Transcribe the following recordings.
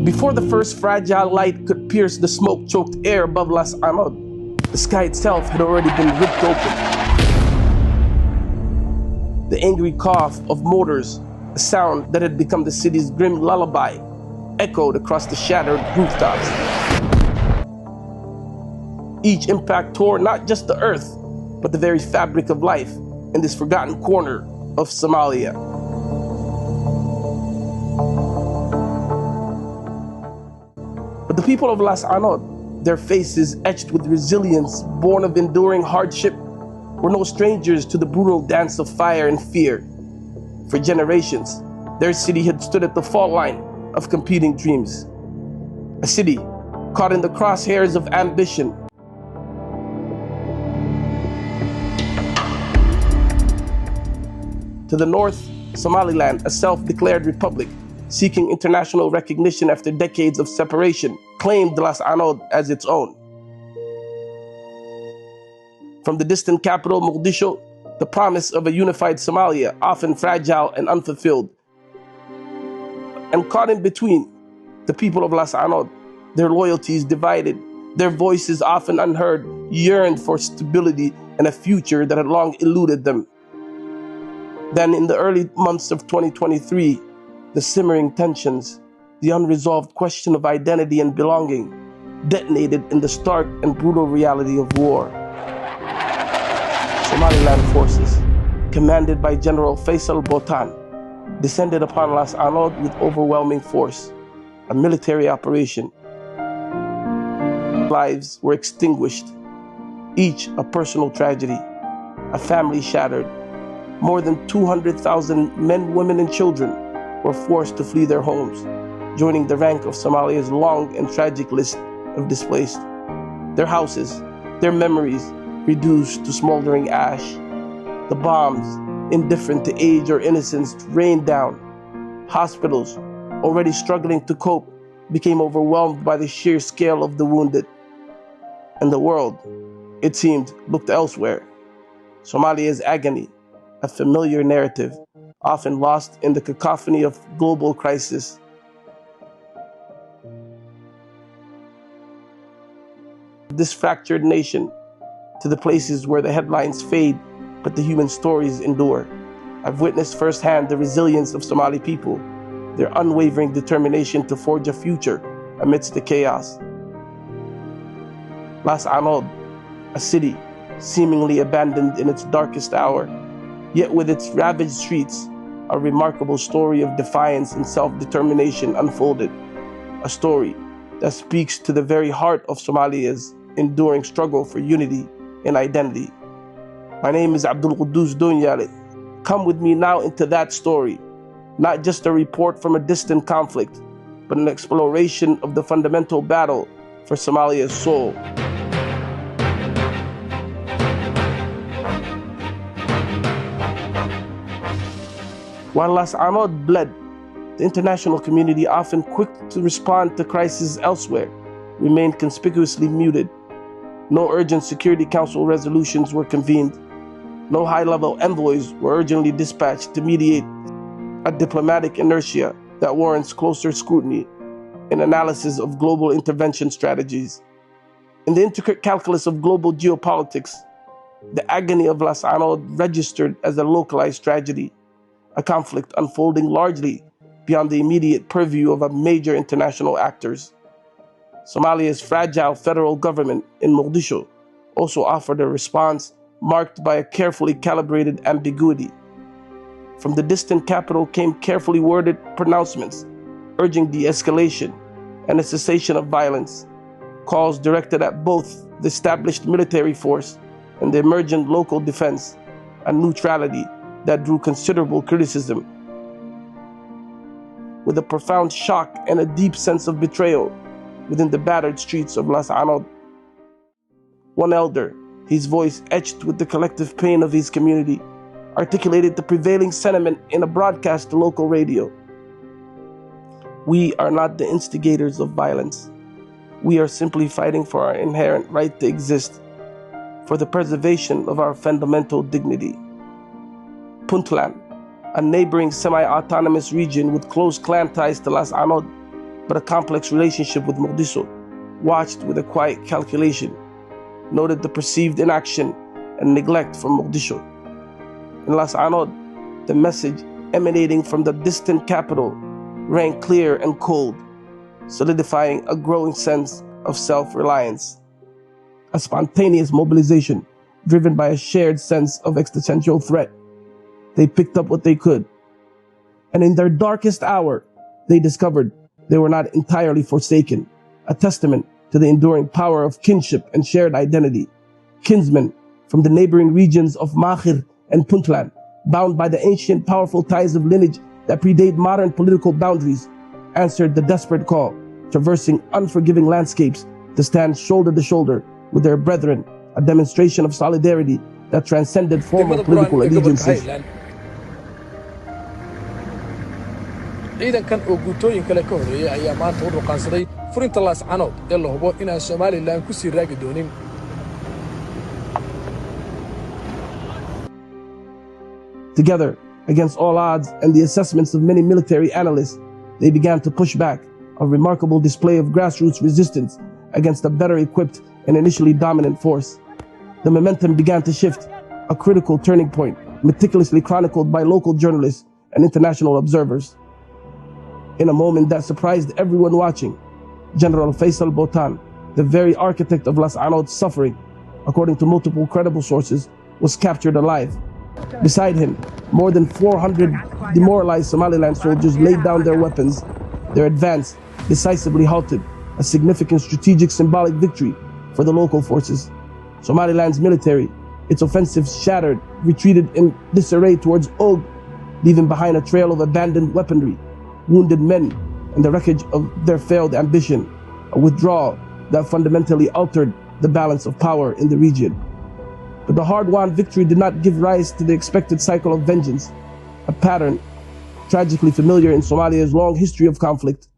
Before the first fragile light could pierce the smoke-choked air above LasAnod, the sky itself had already been ripped open. The angry cough of motors, a sound that had become the city's grim lullaby, echoed across the shattered rooftops. Each impact tore not just the earth, but the very fabric of life in this forgotten corner of Somalia. But the people of LasAnod, their faces etched with resilience born of enduring hardship, were no strangers to the brutal dance of fire and fear. For generations, their city had stood at the fault line of competing dreams. A city caught in the crosshairs of ambition. To the north, Somaliland, a self-declared republic, seeking international recognition after decades of separation, claimed LasAnod as its own. From the distant capital, Mogadishu, the promise of a unified Somalia, often fragile and unfulfilled. And caught in between, the people of LasAnod, their loyalties divided, their voices often unheard, yearned for stability and a future that had long eluded them. Then in the early months of 2023, the simmering tensions, the unresolved question of identity and belonging, detonated in the stark and brutal reality of war. Somaliland forces, commanded by General Faisal Botan, descended upon LasAnod with overwhelming force, a military operation. Lives were extinguished, each a personal tragedy, a family shattered. More than 200,000 men, women, and children were forced to flee their homes, joining the rank of Somalia's long and tragic list of displaced. Their houses, their memories, reduced to smoldering ash. The bombs, indifferent to age or innocence, rained down. Hospitals, already struggling to cope, became overwhelmed by the sheer scale of the wounded. And the world, it seemed, looked elsewhere. Somalia's agony, a familiar narrative, often lost in the cacophony of global crisis. This fractured nation, to the places where the headlines fade, but the human stories endure. I've witnessed firsthand the resilience of Somali people, their unwavering determination to forge a future amidst the chaos. LasAnod, a city seemingly abandoned in its darkest hour, yet with its ravaged streets, a remarkable story of defiance and self-determination unfolded. A story that speaks to the very heart of Somalia's enduring struggle for unity and identity. My name is Abdulqudus Donyale. Come with me now into that story, not just a report from a distant conflict, but an exploration of the fundamental battle for Somalia's soul. While LasAnod bled, the international community, often quick to respond to crises elsewhere, remained conspicuously muted. No urgent Security Council resolutions were convened. No high-level envoys were urgently dispatched to mediate, a diplomatic inertia that warrants closer scrutiny and analysis of global intervention strategies. In the intricate calculus of global geopolitics, the agony of LasAnod registered as a localized tragedy, a conflict unfolding largely beyond the immediate purview of major international actors. Somalia's fragile federal government in Mogadishu also offered a response marked by a carefully calibrated ambiguity. From the distant capital came carefully worded pronouncements urging de-escalation and a cessation of violence, calls directed at both the established military force and the emergent local defense, and neutrality that drew considerable criticism. With a profound shock and a deep sense of betrayal within the battered streets of LasAnod, one elder, his voice etched with the collective pain of his community, articulated the prevailing sentiment in a broadcast to local radio. We are not the instigators of violence. We are simply fighting for our inherent right to exist, for the preservation of our fundamental dignity. Puntland, a neighboring semi-autonomous region with close clan ties to LasAnod, but a complex relationship with Mogadishu, watched with a quiet calculation, noted the perceived inaction and neglect from Mogadishu. In LasAnod, the message emanating from the distant capital rang clear and cold, solidifying a growing sense of self-reliance. A spontaneous mobilization driven by a shared sense of existential threat. They picked up what they could, and in their darkest hour, they discovered they were not entirely forsaken, a testament to the enduring power of kinship and shared identity. Kinsmen from the neighboring regions of Makhir and Puntland, bound by the ancient powerful ties of lineage that predate modern political boundaries, answered the desperate call, traversing unforgiving landscapes to stand shoulder to shoulder with their brethren, a demonstration of solidarity that transcended formal political allegiances. ciidankan oo guutooyin kale ka horeeyay ayaa maanta u dhuqaansaday furinta LasAnod ee la hubo inaan Somaliland ku sii raagi doonin. Together, against all odds and the assessments of many military analysts, they began to push back, a remarkable display of grassroots resistance against a better equipped and initially dominant force. The momentum began to shift, a critical turning point, meticulously chronicled by local journalists and international observers. In a moment that surprised everyone watching, General Faisal Botan, the very architect of LasAnod's suffering, according to multiple credible sources, was captured alive. Beside him, more than 400 demoralized Somaliland soldiers laid down their weapons. Their advance decisively halted, a significant strategic symbolic victory for the local forces. Somaliland's military, its offensive shattered, retreated in disarray towards Og, leaving behind a trail of abandoned weaponry, wounded men, and the wreckage of their failed ambition, a withdrawal that fundamentally altered the balance of power in the region. But the hard-won victory did not give rise to the expected cycle of vengeance, a pattern tragically familiar in Somalia's long history of conflict.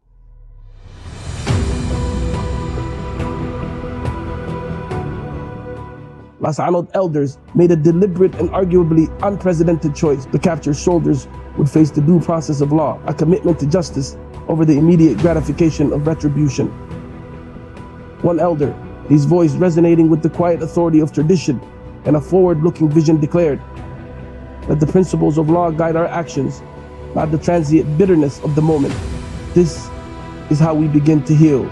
LasAnod elders made a deliberate and arguably unprecedented choice. The captured soldiers would face the due process of law, a commitment to justice over the immediate gratification of retribution. One elder, his voice resonating with the quiet authority of tradition and a forward-looking vision, declared, "Let the principles of law guide our actions, not the transient bitterness of the moment. This is how we begin to heal."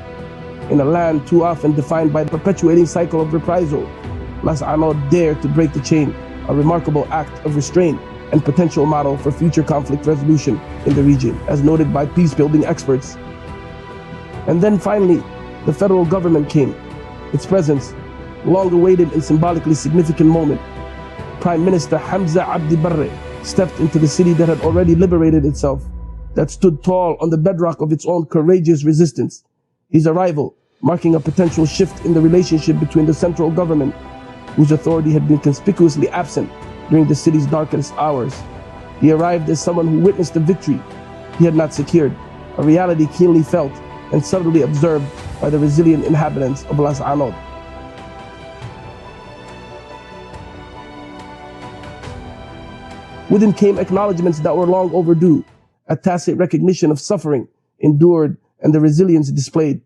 In a land too often defined by the perpetuating cycle of reprisal, LasAnod dared to break the chain, a remarkable act of restraint and potential model for future conflict resolution in the region, as noted by peace-building experts. And then finally, the federal government came. Its presence, long awaited and symbolically significant moment. Prime Minister Hamza Abdi Barre stepped into the city that had already liberated itself, that stood tall on the bedrock of its own courageous resistance. His arrival marking a potential shift in the relationship between the central government, whose authority had been conspicuously absent during the city's darkest hours. He arrived as someone who witnessed a victory he had not secured, a reality keenly felt and subtly observed by the resilient inhabitants of LasAnod. With him came acknowledgements that were long overdue, a tacit recognition of suffering endured and the resilience displayed.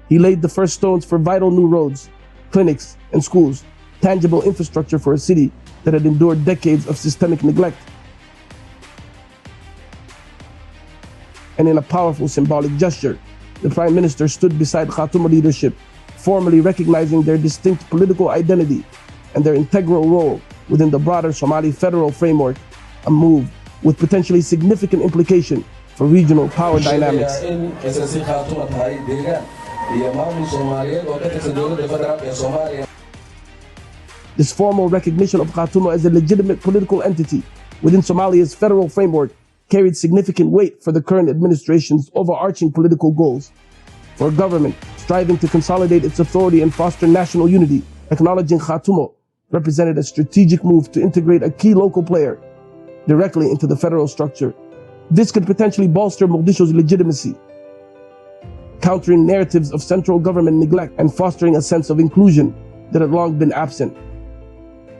He laid the first stones for vital new roads, clinics, and schools, tangible infrastructure for a city that had endured decades of systemic neglect. And in a powerful symbolic gesture, the Prime Minister stood beside Khatumo leadership, formally recognizing their distinct political identity and their integral role within the broader Somali federal framework, a move with potentially significant implication for regional power dynamics. This formal recognition of Khatumo as a legitimate political entity within Somalia's federal framework carried significant weight for the current administration's overarching political goals. For a government striving to consolidate its authority and foster national unity, acknowledging Khatumo represented a strategic move to integrate a key local player directly into the federal structure. This could potentially bolster Mogadishu's legitimacy, countering narratives of central government neglect and fostering a sense of inclusion that had long been absent.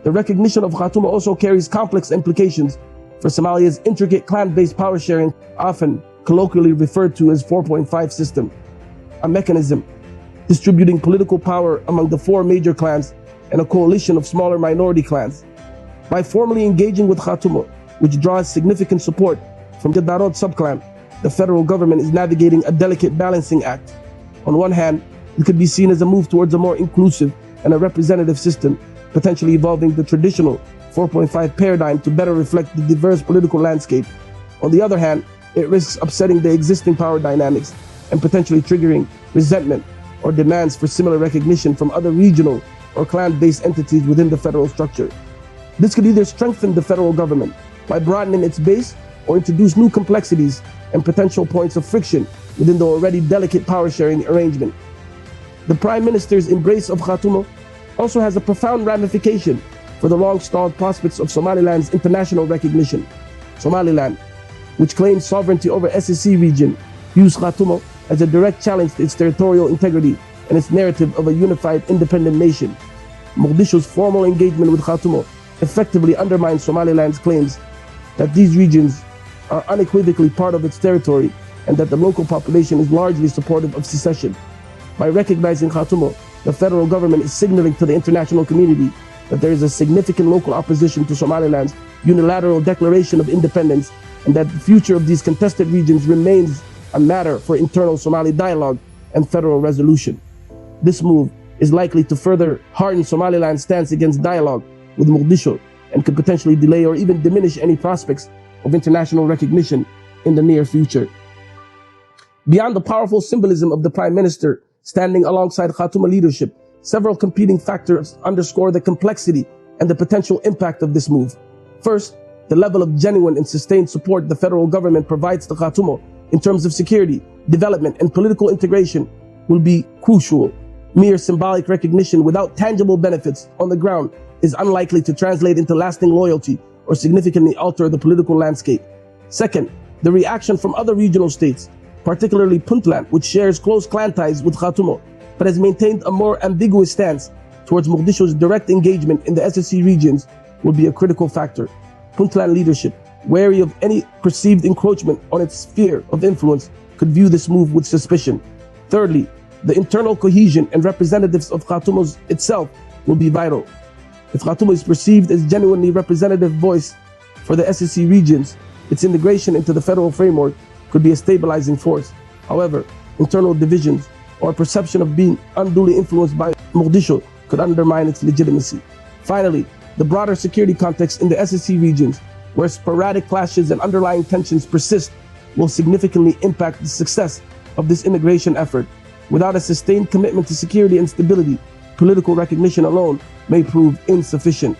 The recognition of Khatumo also carries complex implications for Somalia's intricate clan-based power sharing, often colloquially referred to as 4.5 system, a mechanism distributing political power among the 4 major clans and a coalition of smaller minority clans. By formally engaging with Khatumo, which draws significant support from the Narrated subclan, the federal government is navigating a delicate balancing act. On one hand, it could be seen as a move towards a more inclusive and a representative system, potentially evolving the traditional 4.5 paradigm to better reflect the diverse political landscape. On the other hand, it risks upsetting the existing power dynamics and potentially triggering resentment or demands for similar recognition from other regional or clan-based entities within the federal structure. This could either strengthen the federal government by broadening its base or introduce new complexities and potential points of friction within the already delicate power-sharing arrangement. The Prime Minister's embrace of Khatumo also has a profound ramification for the long-stalled prospects of Somaliland's international recognition. Somaliland, which claims sovereignty over SSC region, views Khatumo as a direct challenge to its territorial integrity and its narrative of a unified independent nation. Mogadishu's formal engagement with Khatumo effectively undermines Somaliland's claims that these regions are unequivocally part of its territory and that the local population is largely supportive of secession. By recognizing Khatumo, the federal government is signaling to the international community that there is a significant local opposition to Somaliland's unilateral declaration of independence and that the future of these contested regions remains a matter for internal Somali dialogue and federal resolution. This move is likely to further harden Somaliland's stance against dialogue with Mogadishu and could potentially delay or even diminish any prospects of international recognition in the near future. Beyond the powerful symbolism of the Prime Minister standing alongside Khatumo leadership, several competing factors underscore the complexity and the potential impact of this move. First, the level of genuine and sustained support the federal government provides to Khatumo in terms of security, development, and political integration will be crucial. Mere symbolic recognition without tangible benefits on the ground is unlikely to translate into lasting loyalty or significantly alter the political landscape. Second, the reaction from other regional states, particularly Puntland, which shares close clan ties with Khatumo, but has maintained a more ambiguous stance towards Mogadishu's direct engagement in the SSC regions, will be a critical factor. Puntland leadership, wary of any perceived encroachment on its sphere of influence, could view this move with suspicion. Thirdly, the internal cohesion and representatives of Khatumo itself will be vital. If Khatumo is perceived as genuinely representative voice for the SSC regions, its integration into the federal framework could be a stabilizing force. However, internal divisions or perception of being unduly influenced by Mogadishu could undermine its legitimacy. Finally, the broader security context in the SSC regions, where sporadic clashes and underlying tensions persist, will significantly impact the success of this integration effort. Without a sustained commitment to security and stability, political recognition alone may prove insufficient.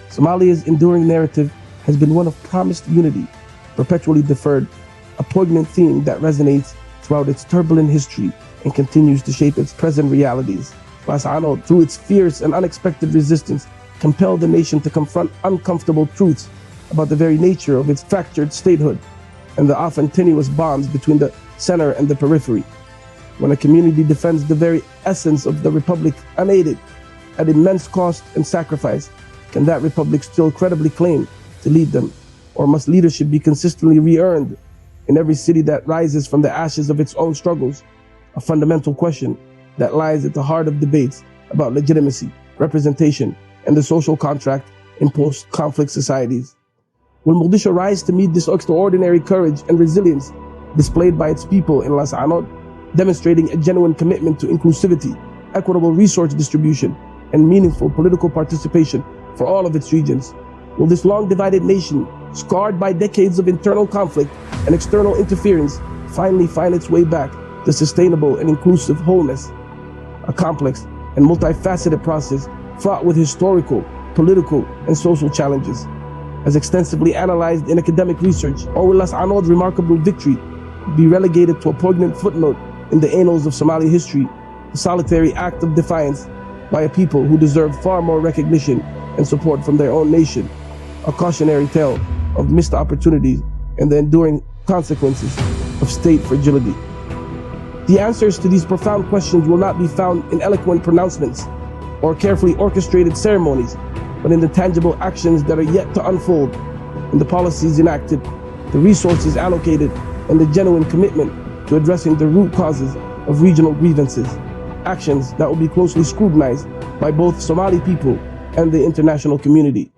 Somalia's enduring narrative has been one of promised unity, perpetually deferred, a poignant theme that resonates throughout its turbulent history and continues to shape its present realities. LasAnod, through its fierce and unexpected resistance, compelled the nation to confront uncomfortable truths about the very nature of its fractured statehood and the often tenuous bonds between the center and the periphery. When a community defends the very essence of the republic unaided, at immense cost and sacrifice, can that republic still credibly claim to lead them? Or must leadership be consistently re-earned in every city that rises from the ashes of its own struggles? A fundamental question that lies at the heart of debates about legitimacy, representation, and the social contract in post-conflict societies. Will Mogadishu rise to meet this extraordinary courage and resilience displayed by its people in LasAnod, demonstrating a genuine commitment to inclusivity, equitable resource distribution, and meaningful political participation for all of its regions? Will this long-divided nation, scarred by decades of internal conflict and external interference, finally find its way back to sustainable and inclusive wholeness? A complex and multifaceted process fraught with historical, political, and social challenges. As extensively analyzed in academic research, or will LasAnod's remarkable victory be relegated to a poignant footnote in the annals of Somali history, a solitary act of defiance by a people who deserve far more recognition and support from their own nation, a cautionary tale of missed opportunities and the enduring consequences of state fragility? The answers to these profound questions will not be found in eloquent pronouncements, or carefully orchestrated ceremonies, but in the tangible actions that are yet to unfold, in the policies enacted, the resources allocated, and the genuine commitment to addressing the root causes of regional grievances, actions that will be closely scrutinized by both Somali people and the international community.